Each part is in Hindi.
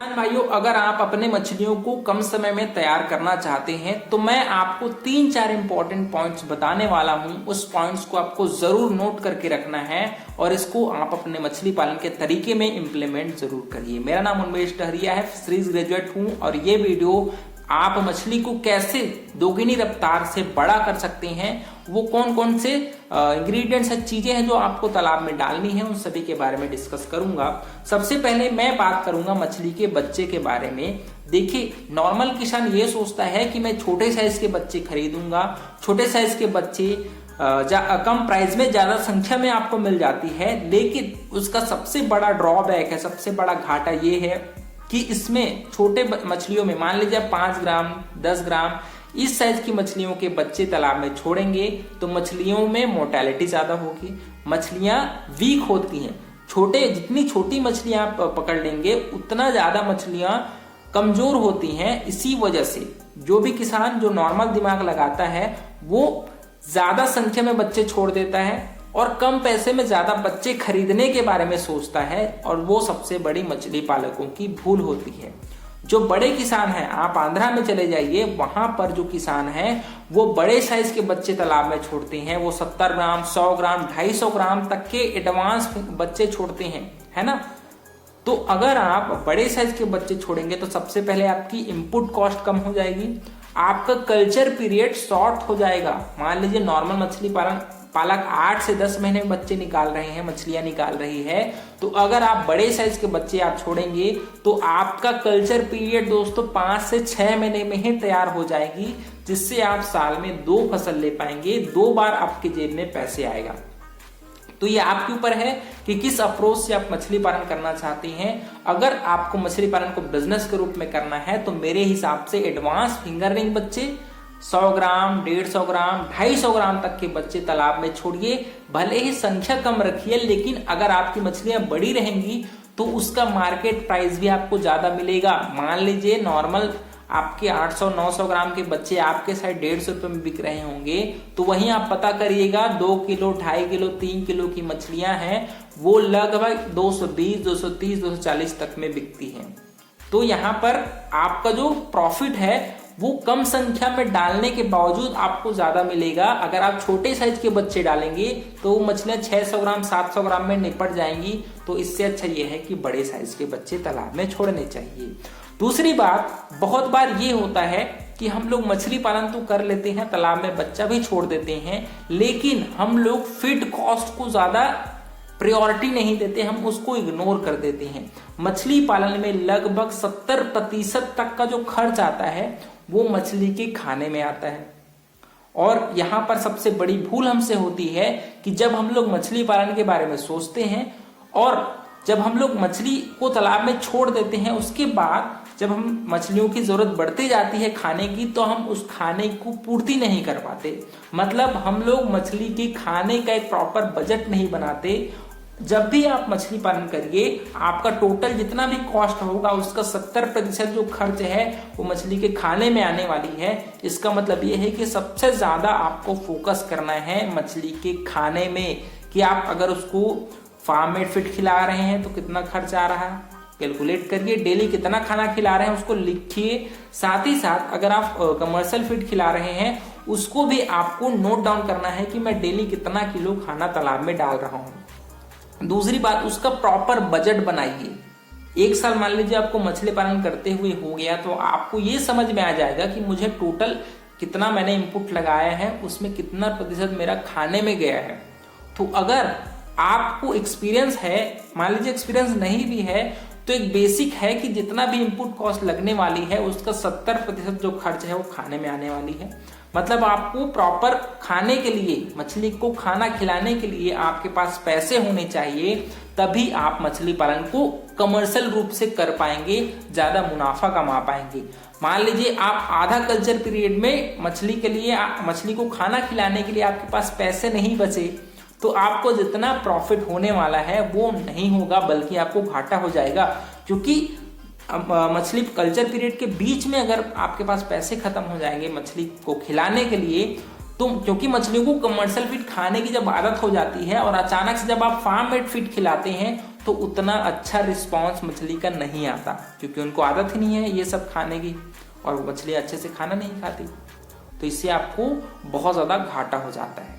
किसान भाइयों, अगर आप अपने मछलियों को कम समय में तैयार करना चाहते हैं तो मैं आपको 3-4 इंपॉर्टेंट पॉइंट्स बताने वाला हूं। उस पॉइंट्स को आपको जरूर नोट करके रखना है और इसको आप अपने मछली पालन के तरीके में इंप्लीमेंट जरूर करिए। मेरा नाम उन्मेष टहरिया है, फिशरीज ग्रेजुएट हूं और ये वीडियो आप मछली को कैसे दोगुनी रफ्तार से बड़ा कर सकते हैं, वो कौन कौन से इंग्रेडिएंट्स है, चीजें हैं जो आपको तालाब में डालनी है, उन सभी के बारे में डिस्कस करूंगा। सबसे पहले मैं बात करूंगा मछली के बच्चे के बारे में। देखिए, नॉर्मल किसान ये सोचता है कि मैं छोटे साइज के बच्चे खरीदूंगा। छोटे साइज के बच्चे कम प्राइस में ज्यादा संख्या में आपको मिल जाती है, लेकिन उसका सबसे बड़ा ड्रॉबैक है, सबसे बड़ा घाटा ये है कि इसमें छोटे मछलियों में मान लीजिए 5 ग्राम 10 ग्राम इस साइज की मछलियों के बच्चे तालाब में छोड़ेंगे तो मछलियों में मोर्टेलिटी ज्यादा होगी, मछलियां वीक होती हैं। जितनी छोटी मछलियां आप पकड़ लेंगे उतना ज्यादा मछलियां कमजोर होती हैं। इसी वजह से जो भी किसान जो नॉर्मल दिमाग लगाता है वो ज्यादा संख्या में बच्चे छोड़ देता है और कम पैसे में ज्यादा बच्चे खरीदने के बारे में सोचता है, और वो सबसे बड़ी मछली पालकों की भूल होती है। जो बड़े किसान हैं, आप आंध्रा में चले जाइए, वहां पर जो किसान हैं वो बड़े साइज के बच्चे तालाब में छोड़ते हैं। वो 70 ग्राम 100 ग्राम 250 ग्राम तक के एडवांस बच्चे छोड़ते हैं, है ना। तो अगर आप बड़े साइज के बच्चे छोड़ेंगे तो सबसे पहले आपकी इनपुट कॉस्ट कम हो जाएगी, आपका कल्चर पीरियड शॉर्ट हो जाएगा। मान लीजिए नॉर्मल मछली पालक 8 से 10 महीने में बच्चे निकाल रहे हैं, मछलियां निकाल रही है, तो अगर आप बड़े साइज के बच्चे आप छोड़ेंगे तो आपका कल्चर पीरियड दोस्तों 5 से 6 महीने में ही तैयार हो जाएगी, जिससे आप साल में 2 फसल ले पाएंगे, 2 बार आपके जेब में पैसे आएगा। तो ये आपके ऊपर है कि किस अप्रोच से आप मछली पालन करना चाहते हैं। अगर आपको मछली पालन को बिजनेस के रूप में करना है तो मेरे हिसाब से एडवांस फिंगर रिंग बच्चे 100 ग्राम 150 ग्राम 250 ग्राम तक के बच्चे तालाब में छोड़िए। भले ही संख्या कम रखिए, लेकिन अगर आपकी मछलियां बड़ी रहेंगी तो उसका मार्केट प्राइस भी आपको ज्यादा मिलेगा। मान लीजिए नॉर्मल आपके 800-900 ग्राम के बच्चे आपके साइड 150 रुपए में बिक रहे होंगे, तो वहीं आप पता करिएगा 2 किलो 2.5 किलो 3 किलो की मछलियां हैं वो लगभग 220 230 240 तक में बिकती हैं। तो यहाँ पर आपका जो प्रॉफिट है वो कम संख्या में डालने के बावजूद आपको ज्यादा मिलेगा। अगर आप छोटे साइज के बच्चे डालेंगे तो वो मछलियां 600 ग्राम 700 ग्राम में निपट जाएंगी। तो इससे अच्छा ये है कि बड़े साइज के बच्चे तालाब में छोड़ने चाहिए। दूसरी बात, बहुत बार ये होता है कि हम लोग मछली पालन तो कर लेते हैं, तालाब में बच्चा भी छोड़ देते हैं, लेकिन हम लोग फीड कॉस्ट को ज्यादा प्रायोरिटी नहीं देते, हम उसको इग्नोर कर देते हैं। मछली पालन में लगभग 70% तक का जो खर्च आता है वो मछली के खाने में आता है। और यहाँ पर सबसे बड़ी भूल हमसे होती है कि जब हम लोग मछली पालन के बारे में सोचते हैं और जब हम लोग मछली को तालाब में छोड़ देते हैं, उसके बाद जब हम मछलियों की जरूरत बढ़ती जाती है खाने की, तो हम उस खाने को पूर्ति नहीं कर पाते। मतलब हम लोग मछली के खाने का एक प्रॉपर बजट नहीं बनाते। जब भी आप मछली पालन करिए, आपका टोटल जितना भी कॉस्ट होगा उसका 70% जो खर्च है वो मछली के खाने में आने वाली है। इसका मतलब ये है कि सबसे ज्यादा आपको फोकस करना है मछली के खाने में, कि आप अगर उसको फार्म मेड फीड खिला रहे हैं तो कितना खर्च आ रहा है कैलकुलेट करिए, डेली कितना खाना खिला रहे हैं उसको लिखिए। साथ ही साथ अगर आप कमर्शियल फीड खिला रहे हैं उसको भी आपको नोट डाउन करना है कि मैं डेली कितना किलो खाना तालाब में डाल रहा हूं। दूसरी बात, उसका प्रॉपर बजट बनाइए। 1 साल मान लीजिए आपको मछली पालन करते हुए हो गया, तो आपको ये समझ में आ जाएगा कि मुझे टोटल कितना मैंने इनपुट लगाया है, उसमें कितना प्रतिशत मेरा खाने में गया है। तो अगर आपको एक्सपीरियंस है, मान लीजिए एक्सपीरियंस नहीं भी है, तो एक बेसिक है कि जितना भी इनपुट कॉस्ट लगने वाली है उसका 70% जो खर्च है वो खाने में आने वाली है। मतलब आपको प्रॉपर खाने के लिए, मछली को खाना खिलाने के लिए आपके पास पैसे होने चाहिए, तभी आप मछली पालन को कमर्शियल रूप से कर पाएंगे, ज्यादा मुनाफा कमा पाएंगे। मान लीजिए आप आधा कल्चर पीरियड में मछली के लिए, मछली को खाना खिलाने के लिए आपके पास पैसे नहीं बचे, तो आपको जितना प्रॉफिट होने वाला है वो नहीं होगा, बल्कि आपको घाटा हो जाएगा। क्योंकि मछली कल्चर पीरियड के बीच में अगर आपके पास पैसे खत्म हो जाएंगे मछली को खिलाने के लिए, तो क्योंकि मछलियों को कमर्शियल फीड खाने की जब आदत हो जाती है और अचानक से जब आप फार्म मेड फीड खिलाते हैं तो उतना अच्छा रिस्पॉन्स मछली का नहीं आता, क्योंकि उनको आदत ही नहीं है ये सब खाने की और वो मछली अच्छे से खाना नहीं खाती। तो इससे आपको बहुत ज़्यादा घाटा हो जाता है।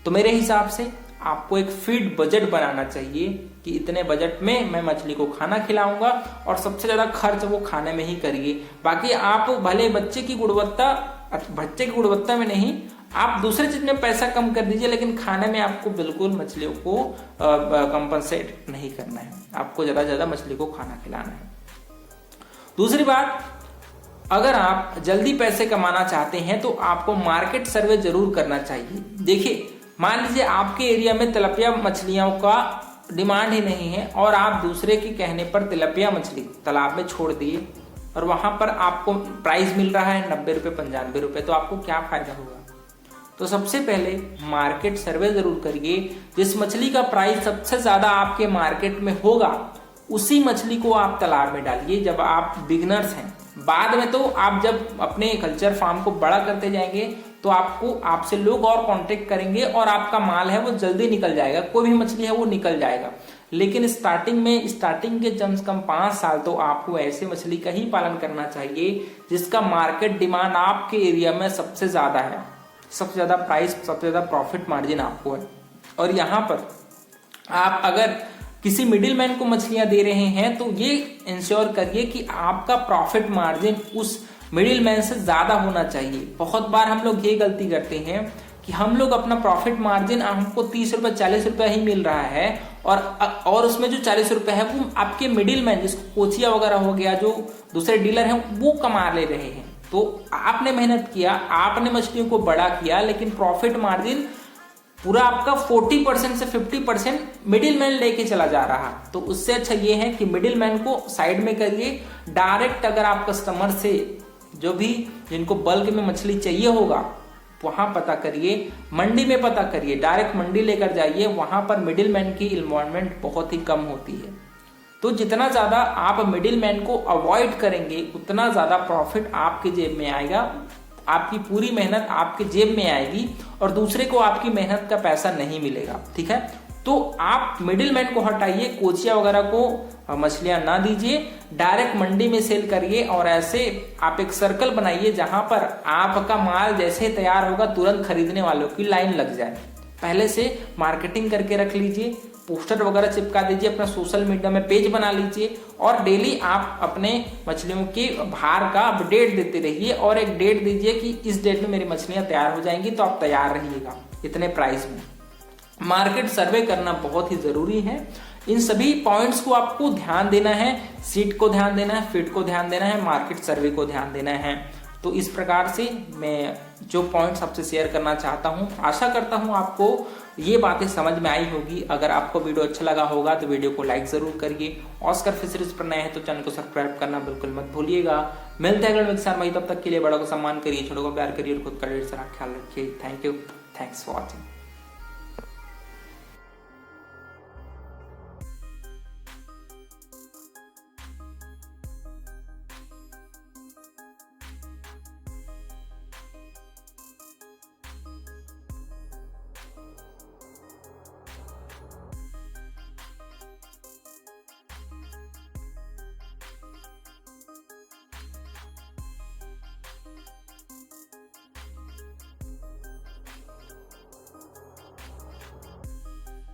तो मेरे हिसाब से आपको एक फीड बजट बनाना चाहिए कि इतने बजट में मैं मछली को खाना खिलाऊंगा और सबसे ज़्यादा खर्च वो खाने में ही करिए। बाकी आप भले बच्चे की गुणवत्ता में नहीं, आप दूसरे चीज में पैसा कम कर दीजिए, लेकिन खाने में आपको बिल्कुल मछलियों को कंपनसेट नहीं करना है। आपको ज्यादा से ज्यादा मछली को खाना खिलाना है। दूसरी बात, अगर आप जल्दी पैसे कमाना चाहते हैं तो आपको मार्केट सर्वे जरूर करना चाहिए। देखिए, मान लीजिए आपके एरिया में तिलपिया मछलियों का डिमांड ही नहीं है और आप दूसरे के कहने पर तिलपिया मछली तालाब में छोड़ दिए और वहां पर आपको प्राइस मिल रहा है 90 रुपए 95 रुपए, तो आपको क्या फायदा होगा? तो सबसे पहले मार्केट सर्वे जरूर करिए। जिस मछली का प्राइस सबसे ज्यादा आपके मार्केट में होगा उसी मछली को आप तालाब में डालिए जब आप बिगनर्स हैं। बाद में तो आप जब अपने कल्चर फार्म को बड़ा करते जाएंगे तो आपसे लोग और कांटेक्ट करेंगे और आपका माल है वो जल्दी निकल जाएगा, कोई भी मछली है वो निकल जाएगा। लेकिन स्टार्टिंग के कम से कम 5 साल तो आपको ऐसे मछली का ही पालन करना चाहिए जिसका मार्केट डिमांड आपके एरिया में सबसे ज्यादा है, सबसे ज्यादा प्राइस, सबसे ज्यादा प्रॉफिट मार्जिन आपको है। और यहाँ पर आप अगर किसी मिडिल मैन को मछलियां दे रहे हैं तो ये इंश्योर करिए कि आपका प्रॉफिट मार्जिन उस मिडिल मैन से ज्यादा होना चाहिए। बहुत बार हम लोग ये गलती करते हैं कि हम लोग अपना प्रॉफिट मार्जिन, हमको 30 रुपए 40 रुपए ही मिल रहा है और उसमें जो 40 रुपए है वो आपके मिडिल मैन, जिसको कोचिया वगैरह हो गया, जो दूसरे डीलर हैं, वो कमा ले रहे हैं। तो आपने मेहनत किया, आपने मछलियों को बड़ा किया, लेकिन प्रॉफिट मार्जिन पूरा आपका 40% से 50% मिडिल मैन लेके चला जा रहा। तो उससे अच्छा ये है कि मिडिल मैन को साइड में करिए। डायरेक्ट अगर आप कस्टमर से, जो भी जिनको बल्क में मछली चाहिए होगा, वहां पता करिए, मंडी में पता करिए, डायरेक्ट मंडी लेकर जाइए। वहां पर मिडिल मैन की इन्वॉल्वमेंट बहुत ही कम होती है। तो जितना ज्यादा आप मिडिल मैन को अवॉइड करेंगे उतना ज्यादा प्रॉफिट आपके जेब में आएगा, आपकी पूरी मेहनत आपके जेब में आएगी और दूसरे को आपकी मेहनत का पैसा नहीं मिलेगा। ठीक है, तो आप मिडिल मैन को हटाइए, कोचिया वगैरह को मछलियां ना दीजिए, डायरेक्ट मंडी में सेल करिए। और ऐसे आप एक सर्कल बनाइए जहां पर आपका माल जैसे तैयार होगा तुरंत खरीदने वालों की लाइन लग जाए। पहले से मार्केटिंग करके रख लीजिए, पोस्टर वगैरह चिपका दीजिए, अपना सोशल मीडिया में पेज बना लीजिए और डेली आप अपने मछलियों के भार का अपडेट देते रहिए और एक डेट दीजिए कि इस डेट में मेरी मछलियां तैयार हो जाएंगी, तो आप तैयार रहिएगा इतने प्राइस में। मार्केट सर्वे करना बहुत ही जरूरी है। इन सभी पॉइंट्स को आपको ध्यान देना है, सीट को ध्यान देना है, फीड को ध्यान देना है, मार्केट सर्वे को ध्यान देना है। तो इस प्रकार से मैं जो पॉइंट्स आपसे शेयर करना चाहता हूं, आशा करता हूं आपको ये बातें समझ में आई होगी। अगर आपको वीडियो अच्छा लगा होगा तो वीडियो को लाइक जरूर करिए। ऑस्कर फिशरीज पर नए हैं तो चैनल को सब्सक्राइब करना बिल्कुल मत भूलिएगा। मिलते हैं अगले किसान भाई, तब तक के लिए बड़ों को सम्मान करिए, छोटों को प्यार करिए और खुद का ढेर सारा ख्याल रखिए। Thank you, thanks for watching.